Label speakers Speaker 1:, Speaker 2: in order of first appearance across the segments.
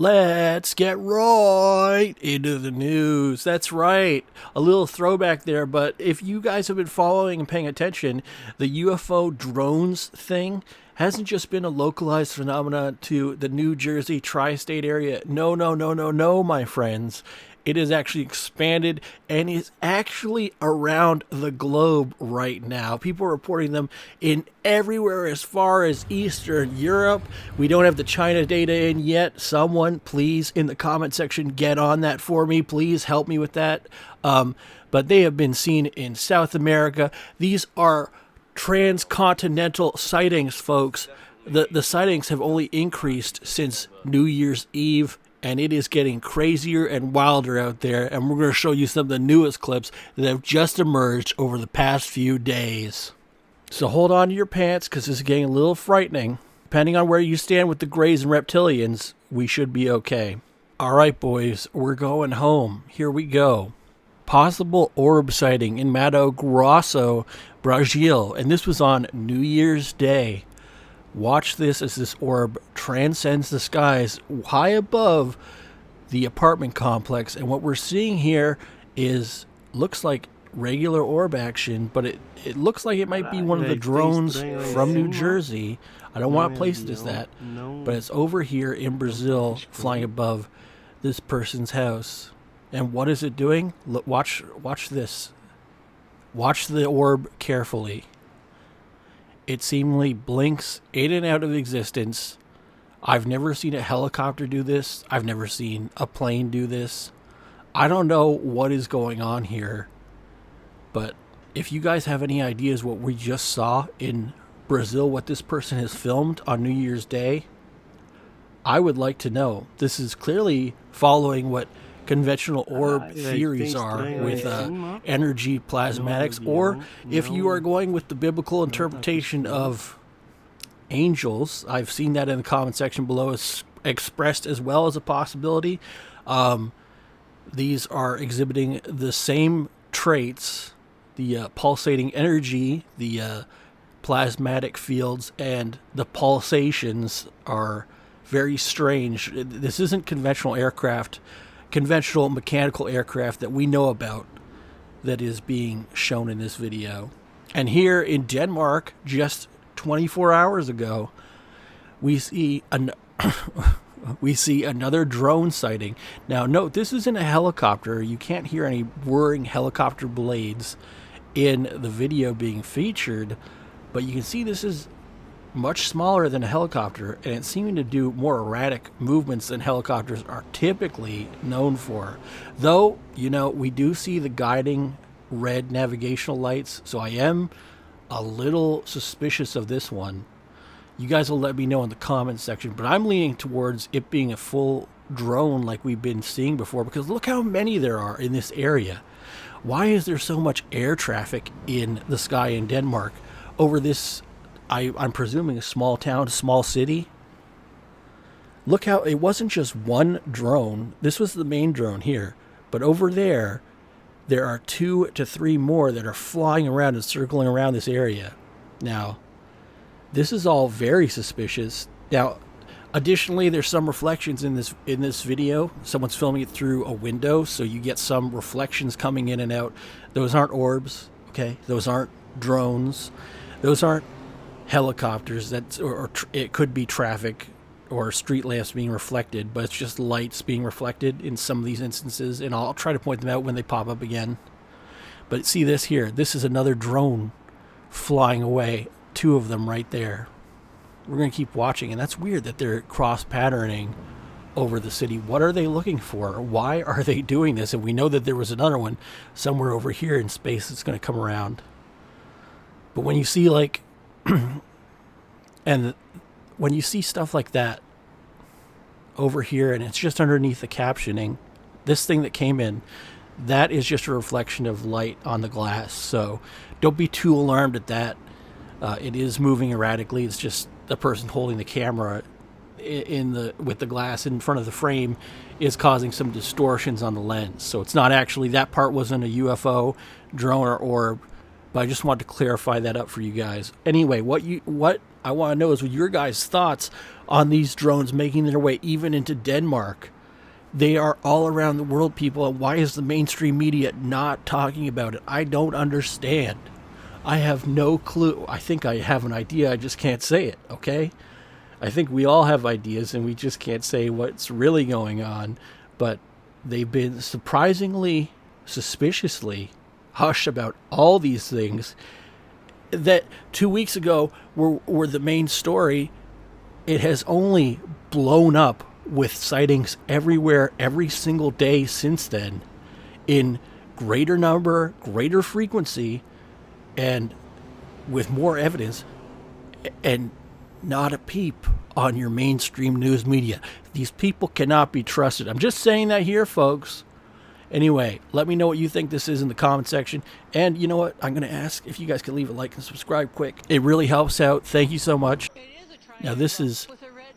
Speaker 1: Let's get right into the news. That's right. A little throwback there, but if you guys have been following and paying attention, the UFO drones thing hasn't just been a localized phenomena to the New Jersey tri-state area. No, my friends. It is actually expanded and is actually around the globe right now. People are reporting them in everywhere as far as Eastern Europe. We don't have the China data in yet. Someone, please, in the comment section, get on that for me. Please help me with that. But they have been seen in South America. These are transcontinental sightings, folks. The sightings have only increased since New Year's Eve. And it is getting crazier and wilder out there. And we're going to show you some of the newest clips that have just emerged over the past few days. So hold on to your pants because this is getting a little frightening. Depending on where you stand with the Greys and Reptilians, we should be okay. All right, boys, we're going home. Here we go. Possible orb sighting in Mato Grosso, Brazil. And this was on New Year's Day. Watch this as this orb transcends the skies high above the apartment complex. And what we're seeing here looks like regular orb action, but it looks like it might be one of the drones from New Jersey. I don't want to place it as that, but it's over here in Brazil flying above this person's house. And what is it doing? Look, watch this. Watch the orb carefully. It seemingly blinks in and out of existence. I've never seen a helicopter do this. I've never seen a plane do this. I don't know what is going on here. But if you guys have any ideas what we just saw in Brazil, what this person has filmed on New Year's Day, I would like to know. This is clearly following what conventional orb theories are with energy plasmatics, or if you are going with the biblical interpretation of angels, I've seen that in the comment section below is expressed as well as a possibility. These are exhibiting the same traits, the pulsating energy, the plasmatic fields, and the pulsations are very strange. This isn't conventional mechanical aircraft that we know about that is being shown in this video. And here in Denmark, just 24 hours ago, we see another drone sighting. Now, note, this isn't a helicopter. You can't hear any whirring helicopter blades in the video being featured, but you can see this is much smaller than a helicopter, and it's seeming to do more erratic movements than helicopters are typically known for. Though, we do see the guiding red navigational lights, so I am a little suspicious of this one. You guys will let me know in the comments section, but I'm leaning towards it being a full drone like we've been seeing before, because look how many there are in this area. Why is there so much air traffic in the sky in Denmark over this, I'm presuming, a small town, a small city? Look how it wasn't just one drone. This was the main drone here. But over there are 2 to 3 more that are flying around and circling around this area. Now, this is all very suspicious. Now, additionally, there's some reflections in this video. Someone's filming it through a window, so you get some reflections coming in and out. Those aren't orbs, okay? Those aren't drones. Those aren't helicopters. It could be traffic or street lamps being reflected, but it's just lights being reflected in some of these instances, and I'll try to point them out when they pop up again. But see this here. This is another drone flying away. 2 of them right there. We're going to keep watching, and that's weird that they're cross-patterning over the city. What are they looking for? Why are they doing this? And we know that there was another one somewhere over here in space that's going to come around. But when you see and when you see stuff like that over here, and it's just underneath the captioning, this thing that came in, that is just a reflection of light on the glass. So don't be too alarmed at that. It is moving erratically. It's just the person holding the camera with the glass in front of the frame is causing some distortions on the lens. So it's not actually, that part wasn't a UFO, drone, or orb. But I just wanted to clarify that up for you guys. Anyway, what I want to know is what your guys' thoughts on these drones making their way even into Denmark. They are all around the world, people, and why is the mainstream media not talking about it? I don't understand. I have no clue. I think I have an idea, I just can't say it, okay? I think we all have ideas and we just can't say what's really going on, but they've been surprisingly, suspiciously hush about all these things that 2 weeks ago were the main story. It has only blown up with sightings everywhere, every single day since then, in greater number, greater frequency, and with more evidence, and not a peep on your mainstream news media. These people cannot be trusted. I'm just saying that here, folks. Anyway, let me know what you think this is in the comment section. And you know what? I'm going to ask if you guys can leave a like and subscribe quick. It really helps out. Thank you so much. Now, this is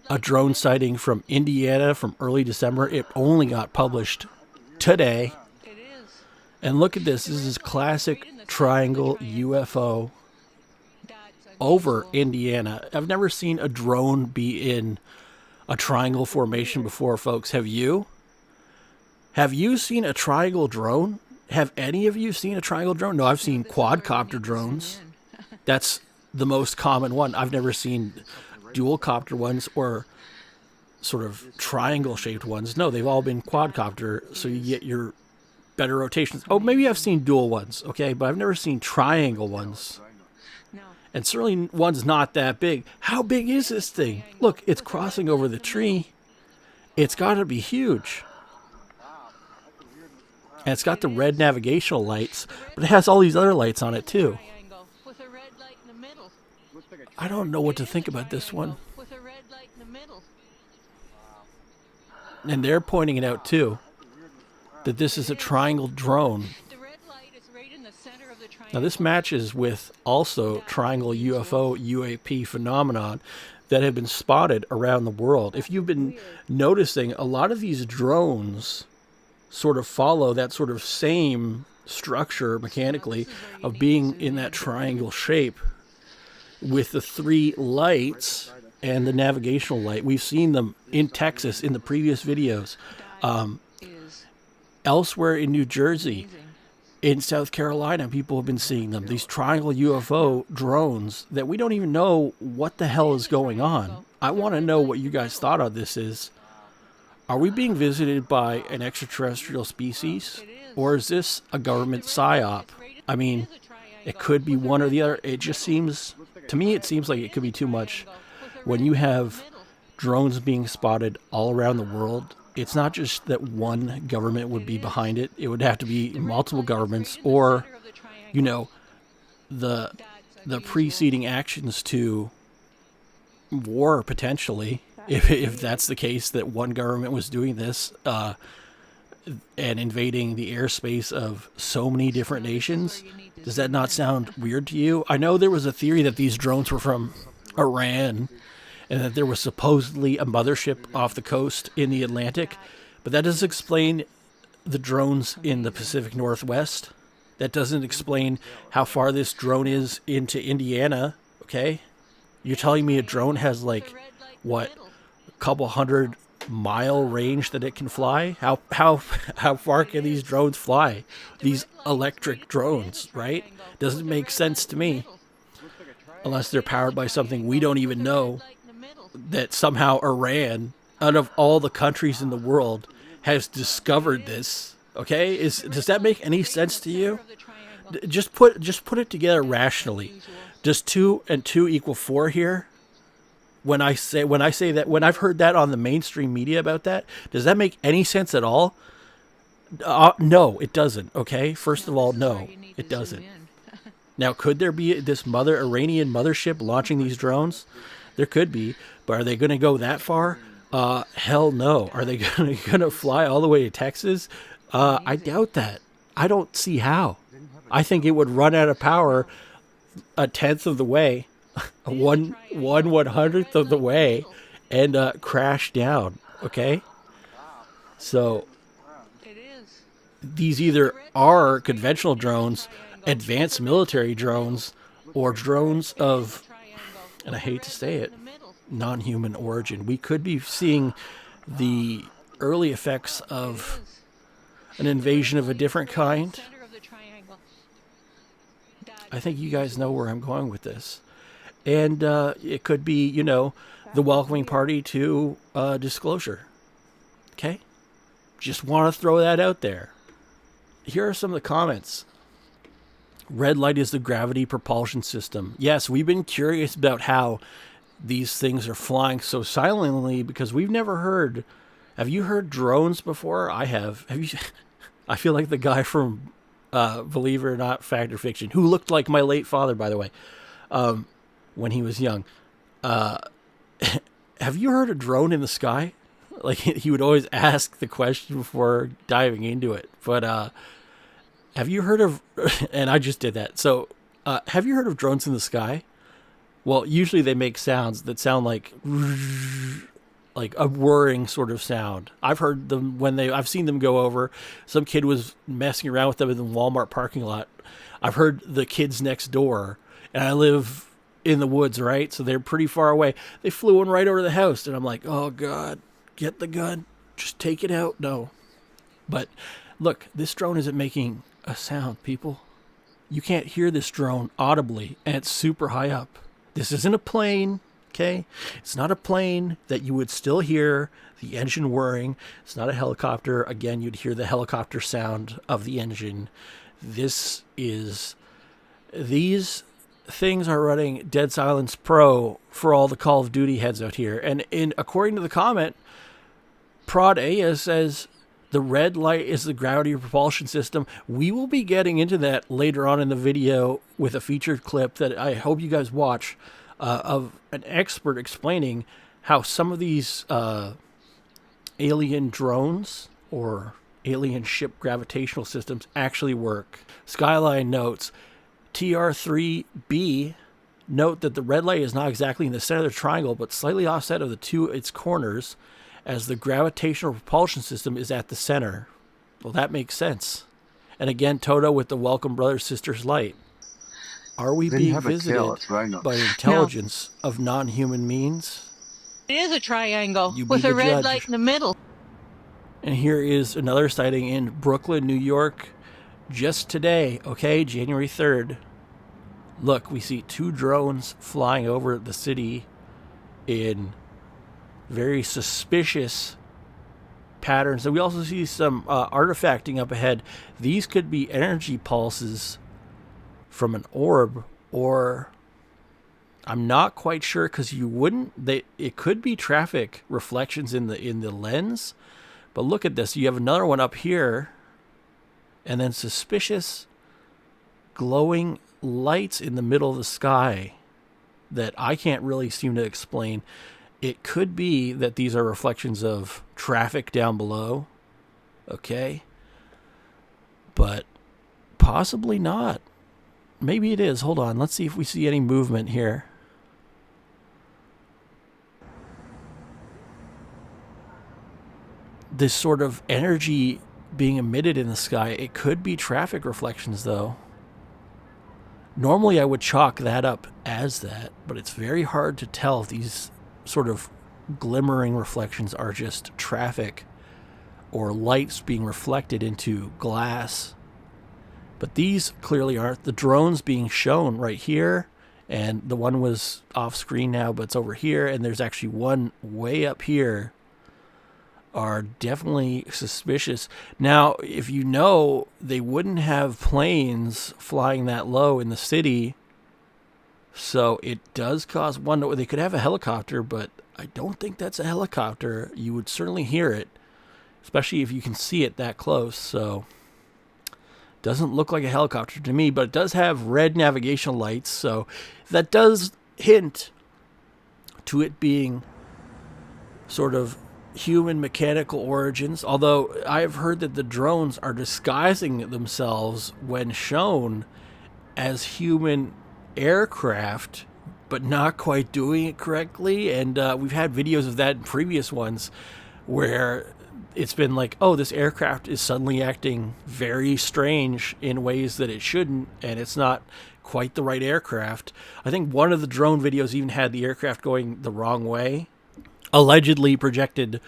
Speaker 1: a drone sighting from Indiana from early December. It only got published today. And look at this. This is classic triangle UFO over Indiana. I've never seen a drone be in a triangle formation before, folks. Have you? Have you seen a triangle drone? Have any of you seen a triangle drone? No, I've seen quadcopter drones. That's the most common one. I've never seen dual copter ones or sort of triangle shaped ones. No, they've all been quadcopter, so you get your better rotations. Oh, maybe I've seen dual ones, okay, but I've never seen triangle ones. And certainly one's not that big. How big is this thing? Look, it's crossing over the tree. It's got to be huge. And it's got the red navigational lights, but it has all these other lights on it too. I don't know what to think about this one. And they're pointing it out too, that this is a triangle drone. Now this matches with also triangle UFO UAP phenomenon that have been spotted around the world. If you've been noticing, a lot of these drones sort of follow that sort of same structure mechanically of being in that triangle shape with the three lights and the navigational light. We've seen them in Texas in the previous videos, elsewhere in New Jersey, in South Carolina, people have been seeing them. These triangle UFO drones that we don't even know what the hell is going on. I want to know what you guys thought of this is. Are we being visited by an extraterrestrial species? Or is this a government psyop? I mean, it could be one or the other. It just seems, to me, it seems like it could be too much. When you have drones being spotted all around the world, it's not just that one government would be behind it. It would have to be multiple governments or, you know, the preceding actions to war, potentially, if that's the case, that one government was doing this and invading the airspace of so many different nations. Does that not sound weird to you? I know there was a theory that these drones were from Iran and that there was supposedly a mothership off the coast in the Atlantic, but that doesn't explain the drones in the Pacific Northwest. That doesn't explain how far this drone is into Indiana, okay? You're telling me a drone has, like, what, a couple 100-mile range that it can fly? How far can these drones fly? These electric drones, right? Doesn't make sense to me. Unless they're powered by something we don't even know, that somehow Iran, out of all the countries in the world, has discovered this. Okay, does that make any sense to you? Just put it together rationally. Does 2 and 2 equal 4 here? When I say that, when I've heard that on the mainstream media about that, does that make any sense at all? No, it doesn't. Okay, first of all, no, it doesn't. Now, could there be this Iranian mothership launching these drones? There could be, but are they going to go that far? Hell no. Are they going to fly all the way to Texas? I doubt that. I don't see how. I think it would run out of power a tenth of the way, one 100th of the way, and crash down. Okay? So these either are conventional drones, advanced military drones, or drones of and I hate to say it, non-human origin. We could be seeing the early effects of an invasion of a different kind. I think you guys know where I'm going with this. And it could be, you know, the welcoming party to disclosure. Okay? Just want to throw that out there. Here are some of the comments. Red light is the gravity propulsion system. Yes, we've been curious about how these things are flying so silently because we've never heard. Have you heard drones before? I have. Have you? I feel like the guy from Believe It or Not, Fact or Fiction, who looked like my late father, by the way, when he was young. Have you heard a drone in the sky? Like, he would always ask the question before diving into it. But have you heard of, and I just did that. So have you heard of drones in the sky? Well, usually they make sounds that sound like a whirring sort of sound. I've heard them I've seen them go over. Some kid was messing around with them in the Walmart parking lot. I've heard the kids next door, and I live in the woods, right? So they're pretty far away. They flew in right over the house, and I'm like, oh God, get the gun, just take it out. No. But look, this drone isn't making a sound, people. You can't hear this drone audibly, and it's super high up. This isn't a plane, okay? It's not a plane that you would still hear the engine whirring. It's not a helicopter. Again, you'd hear the helicopter sound of the engine. These things are running Dead Silence Pro for all the Call of Duty heads out here. And according to the comment, Prod Aya says the red light is the gravity propulsion system. We will be getting into that later on in the video with a featured clip that I hope you guys watch of an expert explaining how some of these alien drones or alien ship gravitational systems actually work. Skyline notes, TR3B, note that the red light is not exactly in the center of the triangle, but slightly offset of its corners, as the gravitational propulsion system is at the center. Well, that makes sense. And again, Toto with the welcome brothers sisters light. Are we being visited by intelligence of non-human means?
Speaker 2: It is a triangle with a red light in the middle.
Speaker 1: And here is another sighting in Brooklyn, New York, just today, okay, January 3rd. Look, we see 2 drones flying over the city in very suspicious patterns. And we also see some artifacting up ahead. These could be energy pulses from an orb, or I'm not quite sure, because it could be traffic reflections in the lens. But look at this. You have another one up here, and then suspicious glowing lights in the middle of the sky that I can't really seem to explain. It could be that these are reflections of traffic down below, okay? But possibly not. Maybe it is. Hold on. Let's see if we see any movement here. This sort of energy being emitted in the sky, it could be traffic reflections, though. Normally, I would chalk that up as that, but it's very hard to tell if these sort of glimmering reflections are just traffic or lights being reflected into glass. But these clearly aren't. The drone's being shown right here, and the one was off screen now, but it's over here, and there's actually one way up here, are definitely suspicious. Now, if you know, they wouldn't have planes flying that low in the city, so it does cause wonder. They could have a helicopter, but I don't think that's a helicopter. You would certainly hear it, especially if you can see it that close. So doesn't look like a helicopter to me, but it does have red navigational lights, so that does hint to it being sort of human mechanical origins. Although I've heard that the drones are disguising themselves when shown as human aircraft, but not quite doing it correctly. And we've had videos of that in previous ones where it's been like, oh, this aircraft is suddenly acting very strange in ways that it shouldn't, and it's not quite the right aircraft. I think one of the drone videos even had the aircraft going the wrong way, allegedly projected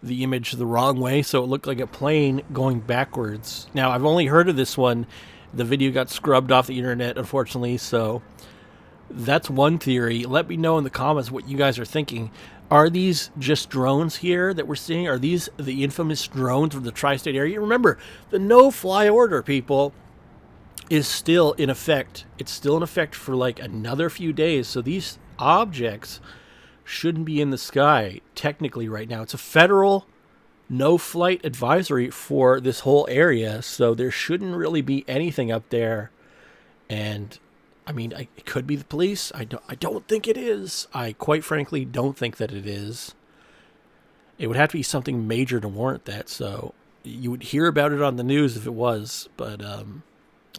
Speaker 1: the image the wrong way, so it looked like a plane going backwards. Now, I've only heard of this one. The video got scrubbed off the internet, unfortunately, so that's one theory. Let me know in the comments what you guys are thinking. Are these just drones here that we're seeing? Are these the infamous drones from the tri-state area? Remember, the no-fly order, people, is still in effect. It's still in effect for like another few days. So these objects shouldn't be in the sky technically right now. It's a federal no-flight advisory for this whole area. So there shouldn't really be anything up there. And I mean, it could be the police. I don't think it is. I quite frankly don't think that it is. It would have to be something major to warrant that. So you would hear about it on the news if it was. But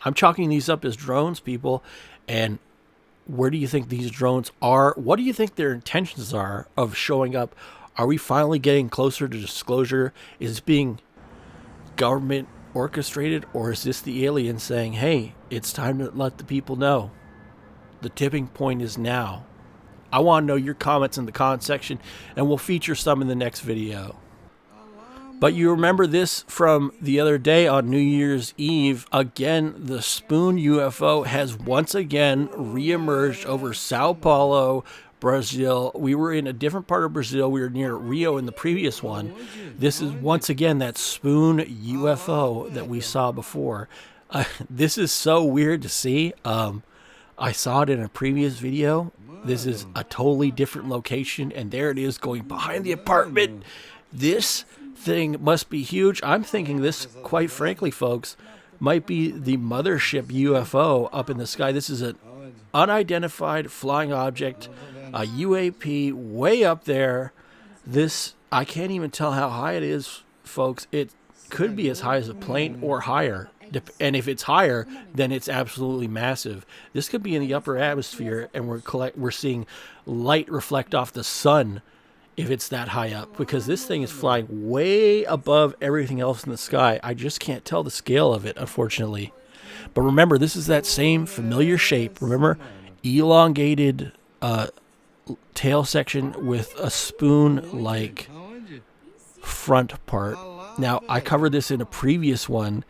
Speaker 1: I'm chalking these up as drones, people. And where do you think these drones are? What do you think their intentions are of showing up? Are we finally getting closer to disclosure? Is it being government orchestrated, or is this the aliens saying, hey, it's time to let the people know? The tipping point is now. I want to know your comments in the comment section, and we'll feature some in the next video. But you remember this from the other day on New Year's Eve. Again, the spoon UFO has once again reemerged over Sao Paulo, Brazil. We were in a different part of Brazil. We were near Rio in the previous one. This is once again that spoon UFO that we saw before. This is so weird to see. I saw it in a previous video. This is a totally different location, and there it is going behind the apartment. This thing must be huge. I'm thinking this, quite frankly, folks, might be the mothership UFO up in the sky. This is an unidentified flying object, a UAP way up there. This, I can't even tell how high it is, folks. It could be as high as a plane or higher. And if it's higher, then it's absolutely massive. This could be in the upper atmosphere, and we're seeing light reflect off the sun if it's that high up, because this thing is flying way above everything else in the sky. I just can't tell the scale of it, unfortunately. But remember, this is that same familiar shape. Remember, elongated tail section with a spoon-like front part. Now, I covered this in a previous one.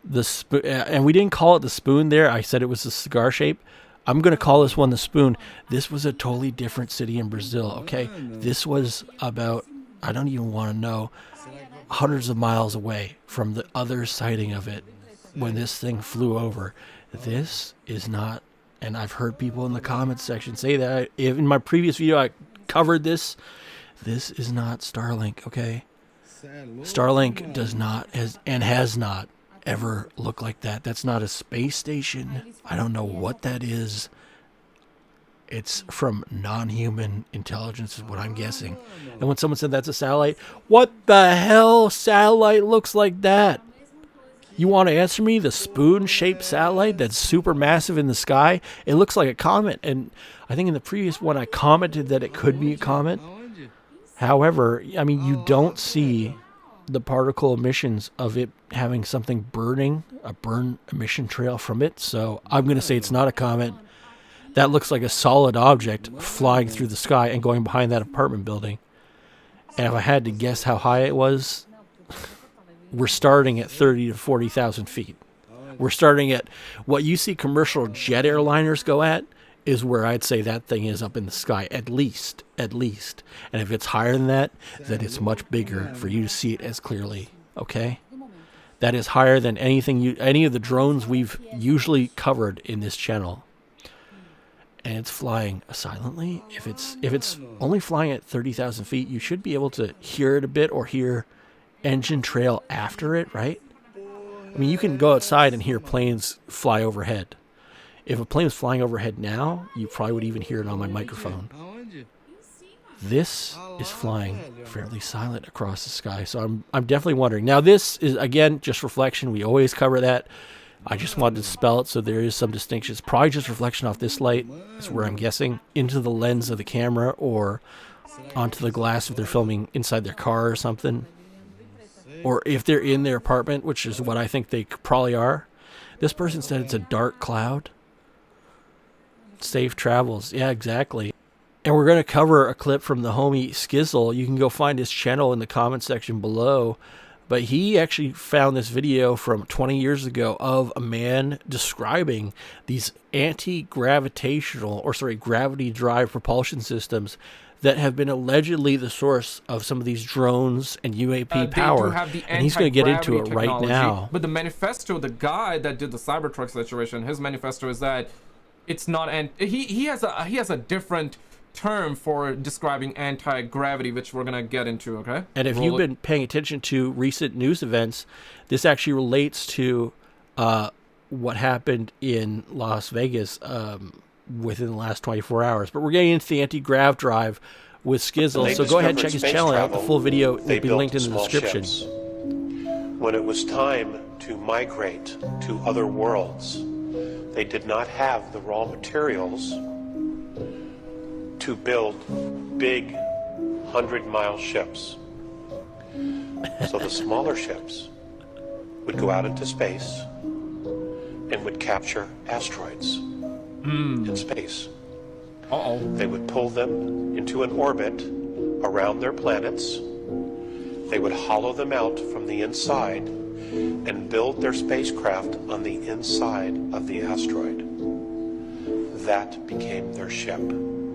Speaker 1: And we didn't call it the spoon there. I said it was a cigar shape. I'm going to call this one the spoon. This was a totally different city in Brazil, okay? This was about, I don't even want to know, hundreds of miles away from the other sighting of it when this thing flew over. This is not, and I've heard people in the comments section say that. In my previous video, I covered this. This is not Starlink, okay? Starlink does not, has not ever look like that. That's not a space station. I don't know what that is. It's from non-human intelligence is what I'm guessing. And when someone said that's a satellite, what the hell satellite looks like that? You want to answer me? The spoon-shaped satellite that's super massive in the sky? It looks like a comet. And I think in the previous one I commented that it could be a comet. However, I mean, you don't see the particle emissions of it having something burning, a burn emission trail from it. So I'm going to say it's not a comet. That looks like a solid object flying through the sky and going behind that apartment building. And if I had to guess how high it was, we're starting at 30 to 40,000 feet. We're starting at what you see commercial jet airliners go at is where I'd say that thing is up in the sky, at least. And if it's higher than that, then it's much bigger for you to see it as clearly, okay? That is higher than any of the drones we've usually covered in this channel. And it's flying silently. If it's only flying at 30,000 feet, you should be able to hear it a bit or hear engine trail after it, right? I mean, you can go outside and hear planes fly overhead. If a plane was flying overhead now, you probably would even hear it on my microphone. This is flying fairly silent across the sky, so I'm definitely wondering. Now, this is, again, just reflection. We always cover that. I just wanted to spell it so there is some distinction. It's probably just reflection off this light, is where I'm guessing, into the lens of the camera or onto the glass if they're filming inside their car or something. or if they're in their apartment, which is what I think they probably are. This person said it's a dark cloud. Safe travels. Yeah, exactly. And we're going to cover a clip from the homie SKIZZLE. You can go find his channel in the comment section below. But he actually found this video from 20 years ago of a man describing these gravity drive propulsion systems that have been allegedly the source of some of these drones and UAP power. And he's going to get into it right now.
Speaker 3: But the manifesto, the guy that did the Cybertruck situation, his manifesto is that it's not, and he has a different term for describing anti-gravity, which we're gonna get into. Okay,
Speaker 1: and if you've been paying attention to recent news events, this actually relates to what happened in Las Vegas within the last 24 hours. But we're getting into the anti-grav drive with SKIZZLE, so go ahead and check his channel out. The full video will be linked in the description.
Speaker 4: When it was time to migrate to other worlds, they did not have the raw materials to build big 100-mile ships. So the smaller ships would go out into space and would capture asteroids in space. They would pull them into an orbit around their planets. They would hollow them out from the inside and build their spacecraft on the inside of the asteroid. That became their ship.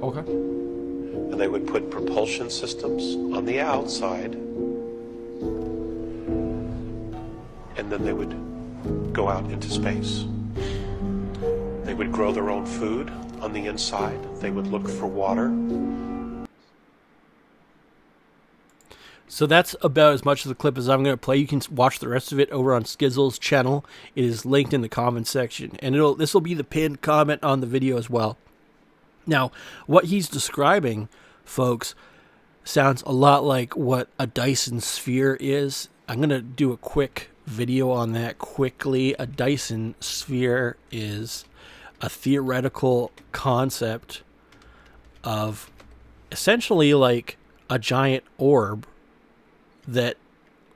Speaker 3: Okay.
Speaker 4: And they would put propulsion systems on the outside, and then they would go out into space. They would grow their own food on the inside. They would look for water.
Speaker 1: So that's about as much of the clip as I'm going to play. You can watch the rest of it over on SKIZZLE'S channel. It is linked in the comment section, and this will be the pinned comment on the video as well. Now, what he's describing, folks, sounds a lot like what a Dyson sphere is. I'm going to do a quick video on that quickly. A Dyson sphere is a theoretical concept of essentially like a giant orb that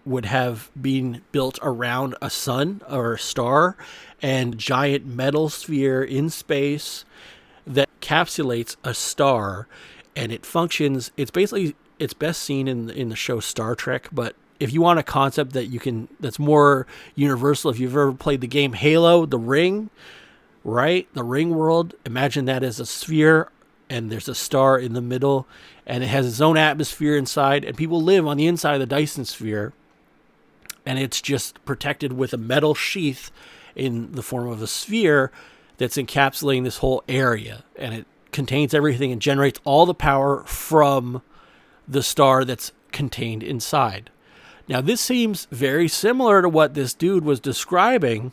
Speaker 1: would have been built around a sun or a star, and giant metal sphere in space that encapsulates a star, and it functions. It's best seen in the show Star Trek, but if you want a concept that's more universal, if you've ever played the game Halo, the ring, right? The ring world, imagine that as a sphere, and there's a star in the middle, and it has its own atmosphere inside, and people live on the inside of the Dyson sphere, and it's just protected with a metal sheath in the form of a sphere that's encapsulating this whole area, and it contains everything and generates all the power from the star that's contained inside. Now, this seems very similar to what this dude was describing.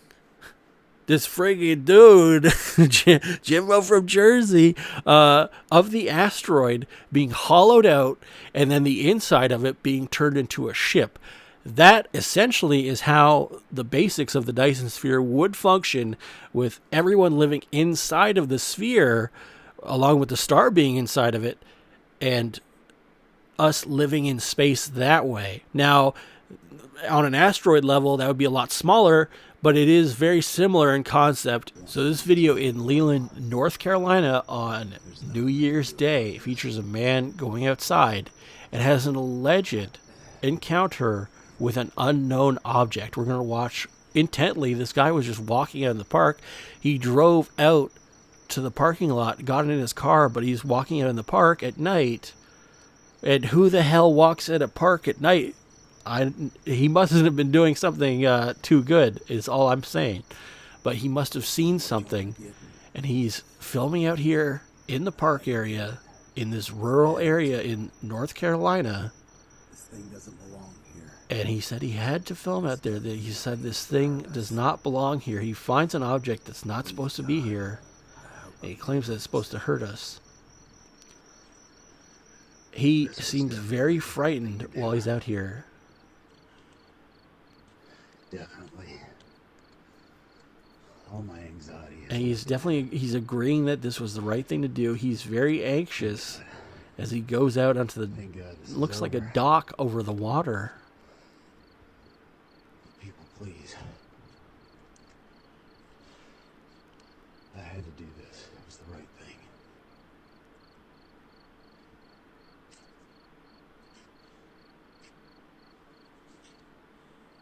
Speaker 1: This friggin' dude, Jimbo from Jersey, of the asteroid being hollowed out and then the inside of it being turned into a ship. That essentially is how the basics of the Dyson sphere would function, with everyone living inside of the sphere, along with the star being inside of it, and us living in space that way. Now, on an asteroid level, that would be a lot smaller, but it is very similar in concept. So this video in Leland, North Carolina on New Year's Day features a man going outside and has an alleged encounter with an unknown object. We're going to watch intently. This guy was just walking out in the park. He drove out to the parking lot, got in his car, but he's walking out in the park at night. And who the hell walks at a park at night? He mustn't have been doing something too good, is all I'm saying. But he must have seen something, and he's filming out here in the park area, in this rural area in North Carolina.
Speaker 5: This thing doesn't belong here.
Speaker 1: And he said he had to film out there. That he said this thing does not belong here. He finds an object that's not supposed to be here, and he claims that it's supposed to hurt us. He seems very frightened while he's out here.
Speaker 5: Definitely. All my anxiety.
Speaker 1: And he's agreeing that this was the right thing to do. He's very anxious as he goes out onto the, looks like a dock over the water.
Speaker 5: Please. I had to do this. It was the right thing.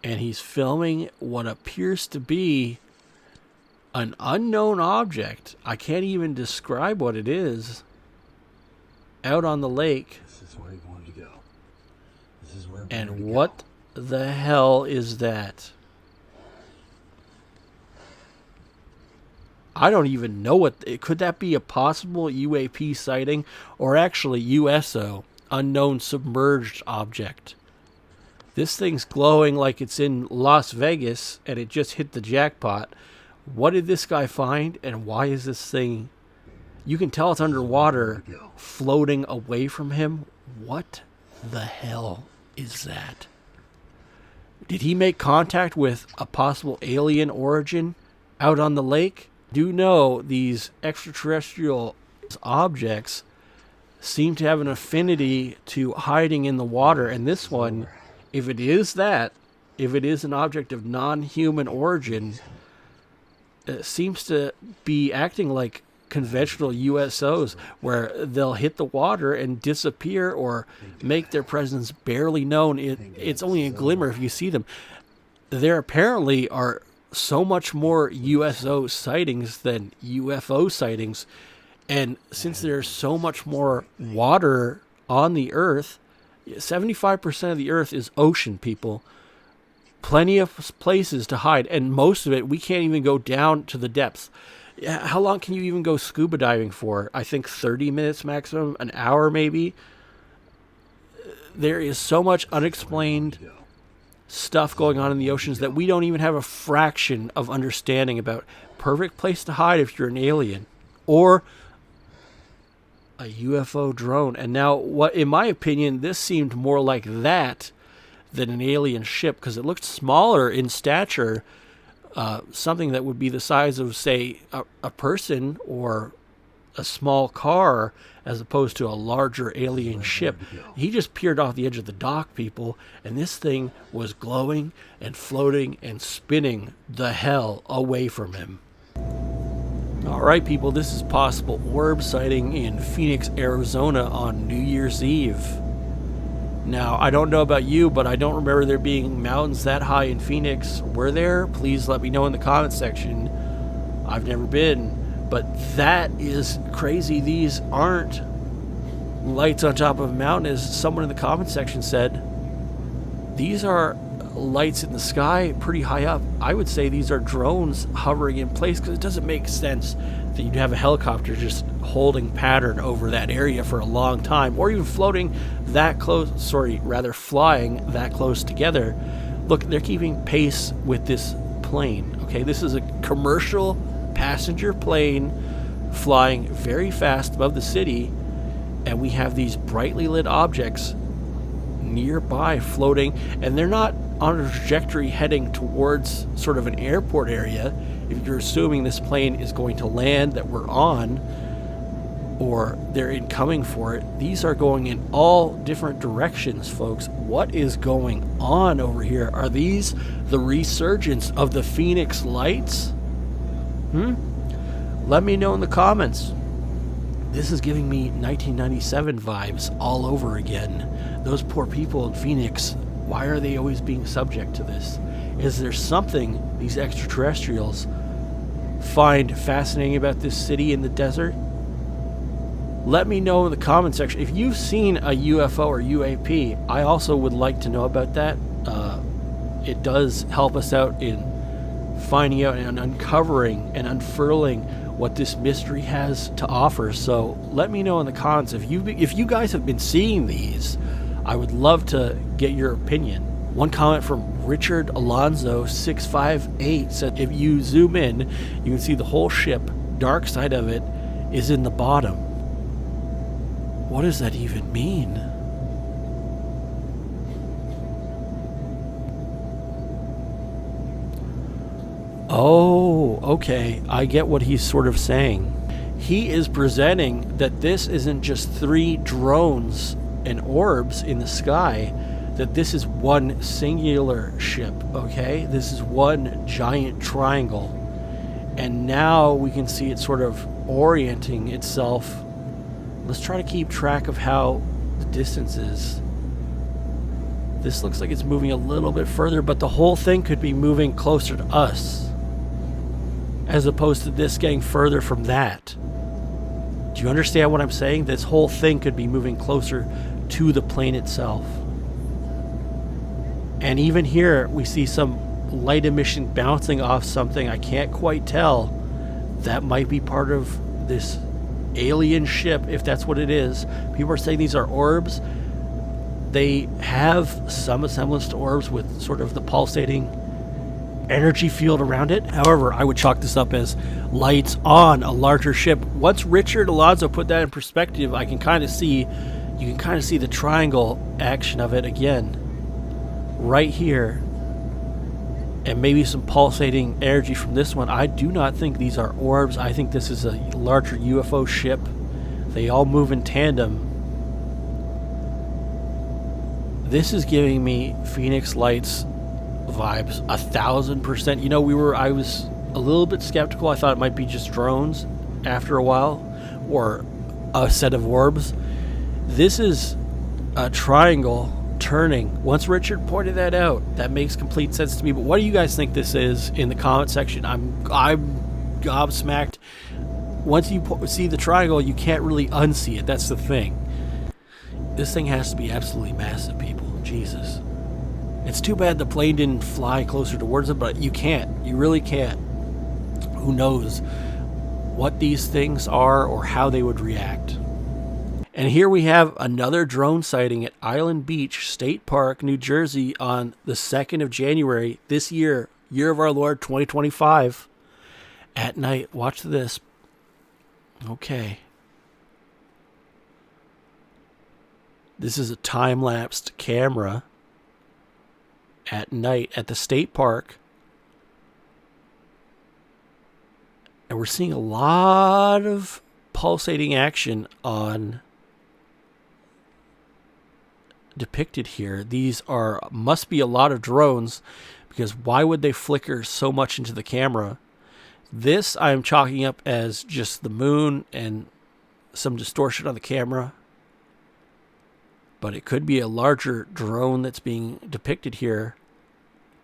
Speaker 1: And he's filming what appears to be an unknown object. I can't even describe what it is. Out on the lake.
Speaker 5: This is where he wanted to go. This is where.
Speaker 1: And what the hell is that? I don't even know what. Could that be a possible UAP sighting, or actually USO, unknown submerged object? This thing's glowing like it's in Las Vegas, and it just hit the jackpot. What did this guy find, and why is this thing... You can tell it's underwater, floating away from him. What the hell is that? Did he make contact with a possible alien origin out on the lake? Do know these extraterrestrial objects seem to have an affinity to hiding in the water, and this one, if it is that, if it is an object of non-human origin, it seems to be acting like conventional USOs, where they'll hit the water and disappear or make their presence barely known. It's only a glimmer if you see them. There apparently are so much more USO sightings than UFO sightings, and since there's so much more water on the Earth, 75% of the Earth is ocean, people. Plenty of places to hide, and most of it we can't even go down to the depths. How long can you even go scuba diving for? I think 30 minutes maximum, an hour maybe. There is so much unexplained stuff going on in the oceans that we don't even have a fraction of understanding about. Perfect place to hide if you're an alien or a UFO drone. And now, what, in my opinion, this seemed more like that than an alien ship, because it looked smaller in stature. Something that would be the size of, say, a person or a small car, as opposed to a larger alien ship. He just peered off the edge of the dock, people, and this thing was glowing and floating and spinning the hell away from him. All right, people, this is possible orb sighting in Phoenix, Arizona on New Year's Eve. Now, I don't know about you, but I don't remember there being mountains that high in Phoenix. Were there? Please let me know in the comments section. I've never been, but that is crazy. These aren't lights on top of a mountain, as someone in the comments section said. These are lights in the sky pretty high up. I would say these are drones hovering in place, because it doesn't make sense that you'd have a helicopter just holding pattern over that area for a long time, or even floating that close, flying that close together. Look, they're keeping pace with this plane. Okay, this is a commercial passenger plane flying very fast above the city, and we have these brightly lit objects nearby floating, and they're not on a trajectory heading towards sort of an airport area. If you're assuming this plane is going to land that we're on, or they're incoming for it, these are going in all different directions, folks. What is going on over here? Are these the resurgence of the Phoenix lights? Let me know in the comments. This is giving me 1997 vibes all over again. Those poor people in Phoenix, why are they always being subject to this? Is there something these extraterrestrials find fascinating about this city in the desert? Let me know in the comment section. If you've seen a UFO or UAP, I also would like to know about that. It does help us out in finding out and uncovering and unfurling what this mystery has to offer. So let me know in the comments if you guys have been seeing these. I would love to get your opinion. One comment from Richard Alonzo 658 said, if you zoom in, you can see the whole ship, dark side of it, is in the bottom. What does that even mean? Oh, okay. I get what he's sort of saying. He is presenting that this isn't just 3 drones and orbs in the sky. that this is one singular ship, okay? This is one giant triangle. And now we can see it sort of orienting itself. Let's try to keep track of how the distance is. This looks like it's moving a little bit further, but the whole thing could be moving closer to us, as opposed to this getting further from that. Do you understand what I'm saying? This whole thing could be moving closer to the plane itself. And even here, we see some light emission bouncing off something. I can't quite tell. That might be part of this alien ship, if that's what it is. People are saying these are orbs. They have some semblance to orbs with sort of the pulsating energy field around it. However, I would chalk this up as lights on a larger ship. Once Richard Alonso put that in perspective, you can kind of see the triangle action of it again right here, and maybe some pulsating energy from this one. I do not think these are orbs. I think this is a larger UFO ship. They all move in tandem. This is giving me Phoenix Lights vibes 1000%. You know, I was a little bit skeptical. I thought it might be just drones after a while, or a set of orbs. This is a triangle turning. Once Richard pointed that out, that makes complete sense to me. But what do you guys think this is in the comment section? I'm gobsmacked. Once you see the triangle, you can't really unsee it. That's the thing. This thing has to be absolutely massive, people. Jesus. It's too bad the plane didn't fly closer towards it, but you can't. You really can't. Who knows what these things are or how they would react. And here we have another drone sighting at Island Beach State Park, New Jersey on the 2nd of January this year, year of our Lord 2025, at night. Watch this. Okay. This is a time-lapsed camera at night at the state park. And we're seeing a lot of pulsating action on depicted here. These must be a lot of drones, because why would they flicker so much into the camera? This I'm chalking up as just the moon and some distortion on the camera. But it could be a larger drone that's being depicted here.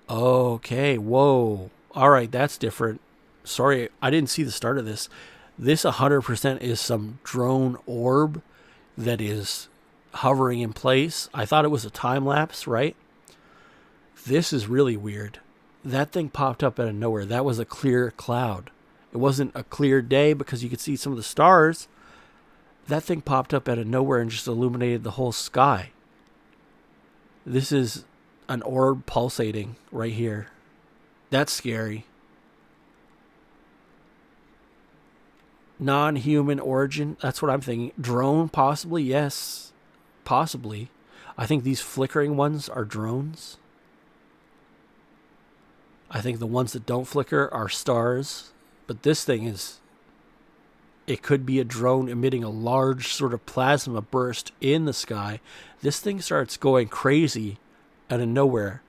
Speaker 1: Okay, whoa. All right, that's different. Sorry, I didn't see the start of this. This 100% is some drone orb that is hovering in place. I thought it was a time lapse, right? This is really weird. That thing popped up out of nowhere. That was a clear cloud. It wasn't a clear day because you could see some of the stars. That thing popped up out of nowhere and just illuminated the whole sky. This is an orb pulsating right here. That's scary. Non-human origin, that's what I'm thinking. Drone, possibly, yes. Possibly. I think these flickering ones are drones. I think the ones that don't flicker are stars. But this thing is... It could be a drone emitting a large sort of plasma burst in the sky. This thing starts going crazy out of nowhere.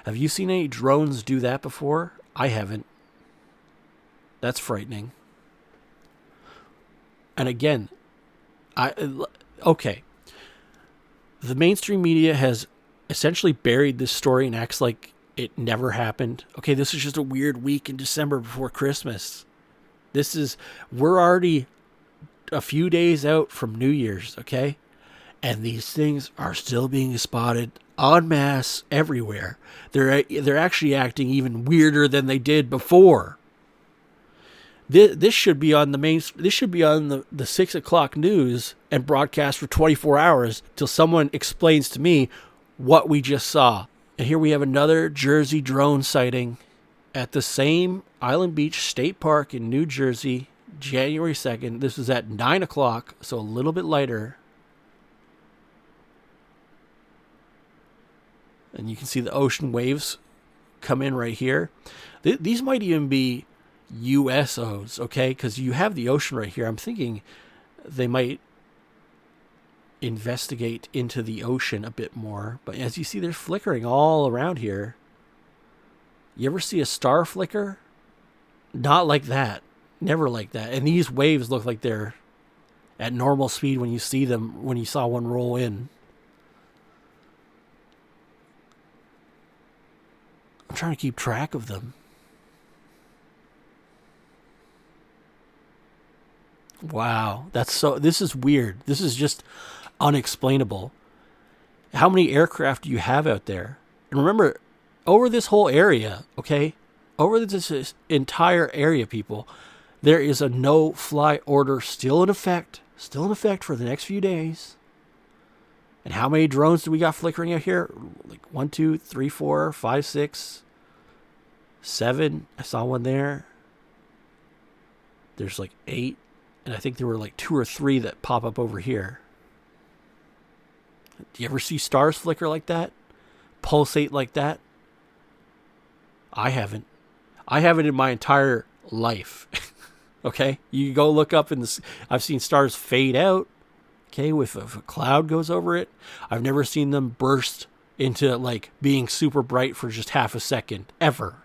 Speaker 1: Have you seen any drones do that before? I haven't. That's frightening. And again, okay. The mainstream media has essentially buried this story and acts like it never happened. Okay, this is just a weird week in December before Christmas. We're already a few days out from New Year's, okay? And these things are still being spotted en masse everywhere. They're actually acting even weirder than they did before. This should be on the 6 o'clock news and broadcast for 24 hours till someone explains to me what we just saw. And here we have another Jersey drone sighting at the same Island Beach State Park in New Jersey, January 2nd. This was at 9 o'clock, so a little bit lighter. And you can see the ocean waves come in right here. These might even be USOs, okay? Because you have the ocean right here. I'm thinking they might investigate into the ocean a bit more. But as you see, there's flickering all around here. You ever see a star flicker? Not like that. Never like that. And these waves look like they're at normal speed when you see them, when you saw one roll in. I'm trying to keep track of them. Wow, this is weird. This is just unexplainable. How many aircraft do you have out there? And remember, over this whole area, okay, over this entire area, people, there is a no-fly order still in effect for the next few days. And how many drones do we got flickering out here? Like 1, 2, 3, 4, 5, 6, 7. I saw one there. There's like 8. And I think there were like 2 or 3 that pop up over here. Do you ever see stars flicker like that? Pulsate like that? I haven't. I haven't in my entire life. Okay? You go look up in the... I've seen stars fade out. Okay? If a cloud goes over it. I've never seen them burst into like being super bright for just half a second. Ever.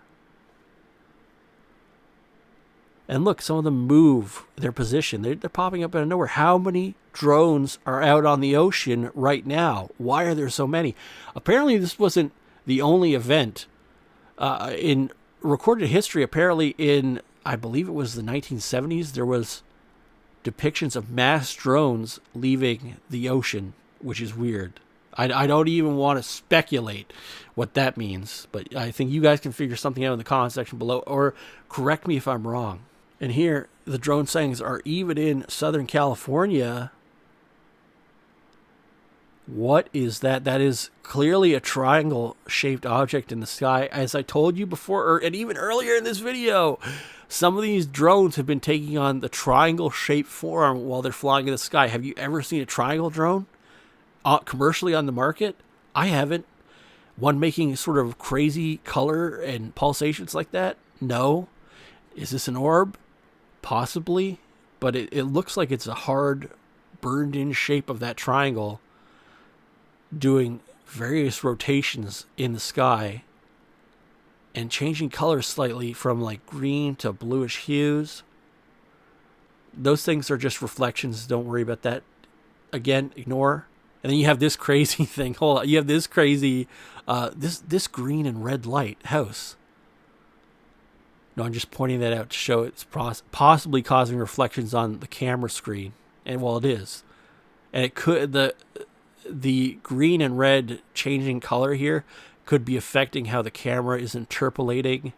Speaker 1: And look, some of them move their position. They're popping up out of nowhere. How many drones are out on the ocean right now? Why are there so many? Apparently, this wasn't the only event in recorded history. Apparently, in, I believe it was the 1970s, there was depictions of mass drones leaving the ocean, which is weird. I don't even want to speculate what that means, but I think you guys can figure something out in the comment section below, or correct me if I'm wrong. And here, the drone sightings are even in Southern California. What is that? That is clearly a triangle-shaped object in the sky. As I told you before, and even earlier in this video, some of these drones have been taking on the triangle-shaped form while they're flying in the sky. Have you ever seen a triangle drone commercially on the market? I haven't. One making sort of crazy color and pulsations like that? No. Is this an orb? Possibly, but it looks like it's a hard, burned-in shape of that triangle doing various rotations in the sky and changing colors slightly from like green to bluish hues. Those things are just reflections. Don't worry about that. Again, ignore. And then you have this crazy thing. Hold on. You have this crazy, this green and red light house. No, I'm just pointing that out to show it's possibly causing reflections on the camera screen. And well, it is. And it could, the green and red changing color here could be affecting how the camera is interpolating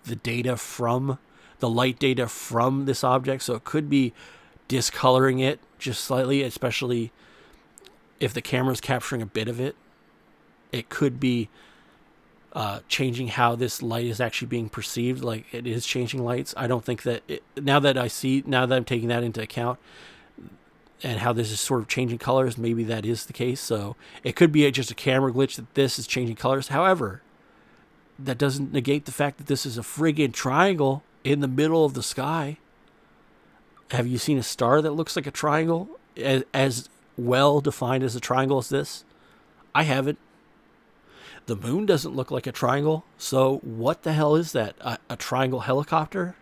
Speaker 1: the data from, the light data from this object. So it could be discoloring it just slightly, especially if the camera's capturing a bit of it. It could be changing how this light is actually being perceived, like it is changing lights. I don't think that now that I'm taking that into account and how this is sort of changing colors, maybe that is the case. So it could be just a camera glitch that this is changing colors. However, that doesn't negate the fact that this is a friggin' triangle in the middle of the sky. Have you seen a star that looks like a triangle as well defined as a triangle as this? I haven't. The moon doesn't look like a triangle, so what the hell is that? A triangle helicopter?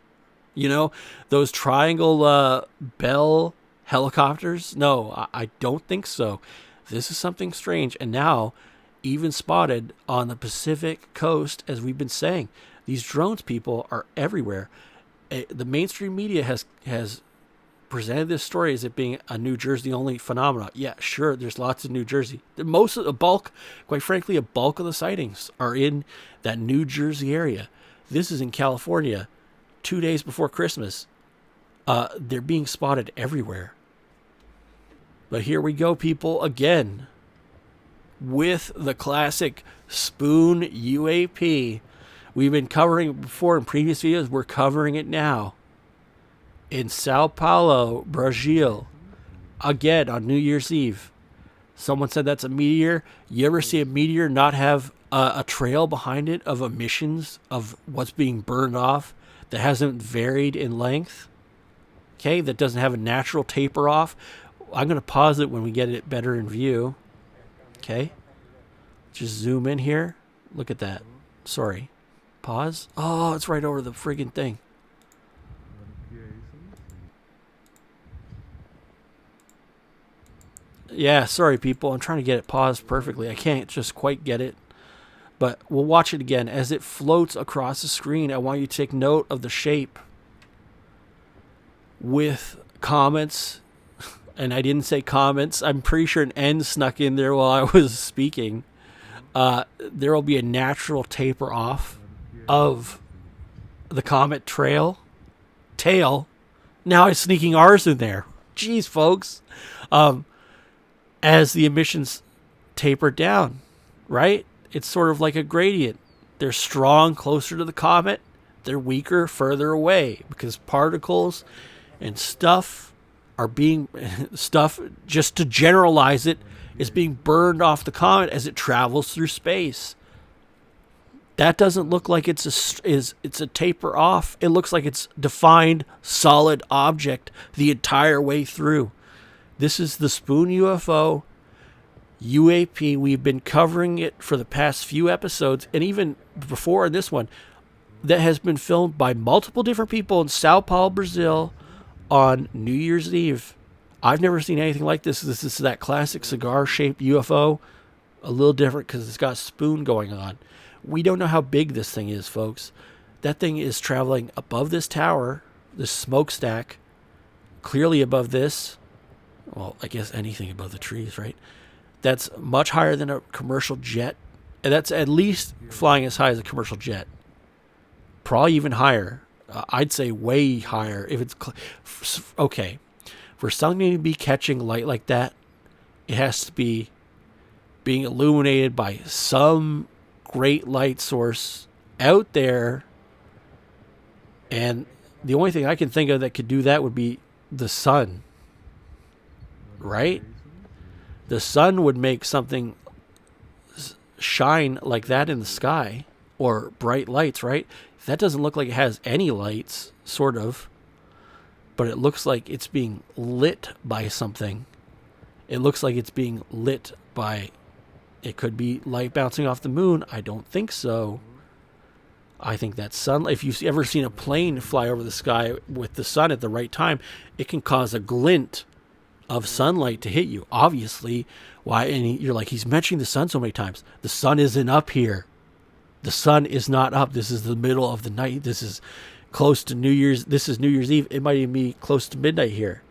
Speaker 1: You know, those triangle Bell helicopters? No, I don't think so. This is something strange, and now even spotted on the Pacific coast, as we've been saying. These drones, people, are everywhere. The mainstream media has presented this story as it being a New Jersey only phenomenon. Yeah, sure, there's lots of New Jersey. Most of the bulk, quite frankly, a bulk of the sightings are in that New Jersey area. This is in California, 2 days before Christmas. They're being spotted everywhere. But here we go, people, again, with the classic spoon UAP. We've been covering it before in previous videos. We're covering it now. In Sao Paulo, Brazil, again on New Year's Eve. Someone said that's a meteor. You ever see a meteor not have a trail behind it of emissions of what's being burned off that hasn't varied in length? Okay, that doesn't have a natural taper off. I'm going to pause it when we get it better in view. Okay. Just zoom in here. Look at that. Sorry. Pause. Oh, it's right over the friggin' thing. Yeah, sorry, people. I'm trying to get it paused perfectly. I can't just quite get it. But we'll watch it again. As it floats across the screen, I want you to take note of the shape. With comments, and I didn't say comments. I'm pretty sure an N snuck in there while I was speaking. There will be a natural taper off of the comet tail. Now I'm sneaking R's in there. Jeez, folks. As the emissions taper down, right? It's sort of like a gradient. They're strong closer to the comet. They're weaker further away because particles and stuff are being, just to generalize it, is being burned off the comet as it travels through space. That doesn't look like it's a taper off. It looks like it's defined solid object the entire way through. This is the Spoon UFO UAP. We've been covering it for the past few episodes, and even before this one, that has been filmed by multiple different people in Sao Paulo, Brazil, on New Year's Eve. I've never seen anything like this. This is that classic cigar-shaped UFO, a little different because it's got a spoon going on. We don't know how big this thing is, folks. That thing is traveling above this tower, this smokestack, clearly above this. Well, I guess anything above the trees, right? That's much higher than a commercial jet. And that's at least flying as high as a commercial jet. Probably even higher. I'd say way higher. If it's okay, for something to be catching light like that, it has to be being illuminated by some great light source out there. And the only thing I can think of that could do that would be the sun. Right? The sun would make something shine like that in the sky, or bright lights, right? That doesn't look like it has any lights, sort of, but it looks like it's being lit by something. It looks like it's being lit by, it could be light bouncing off the moon. I don't think so. I think that sunlight, if you've ever seen a plane fly over the sky with the sun at the right time, it can cause a glint of sunlight to hit you. Obviously, why? And you're like, he's mentioning the sun so many times. The sun isn't up here. The sun is not up. This is the middle of the night. This is close to New Year's. This is New Year's Eve. It might even be close to midnight here.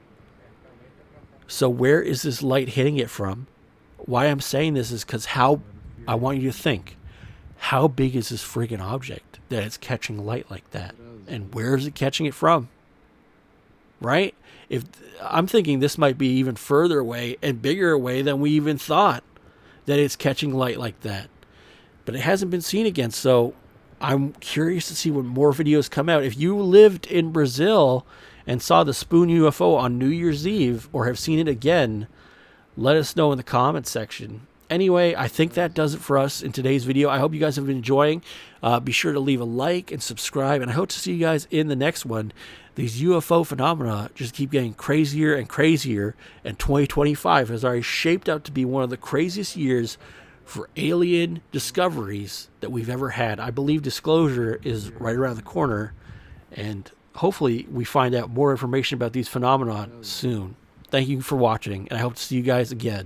Speaker 1: So where is this light hitting it from? Why I'm saying this is because how I want you to think. How big is this friggin' object that it's catching light like that? And where is it catching it from? Right? If I'm thinking this might be even further away and bigger away than we even thought that it's catching light like that. But it hasn't been seen again, so I'm curious to see when more videos come out. If you lived in Brazil and saw the Spoon UFO on New Year's Eve or have seen it again, let us know in the comments section. Anyway, I think that does it for us in today's video. I hope you guys have been enjoying. Be sure to leave a like and subscribe, and I hope to see you guys in the next one. These UFO phenomena just keep getting crazier and crazier, and 2025 has already shaped up to be one of the craziest years for alien discoveries that we've ever had. I believe disclosure is right around the corner, and hopefully we find out more information about these phenomena soon. Thank you for watching, and I hope to see you guys again.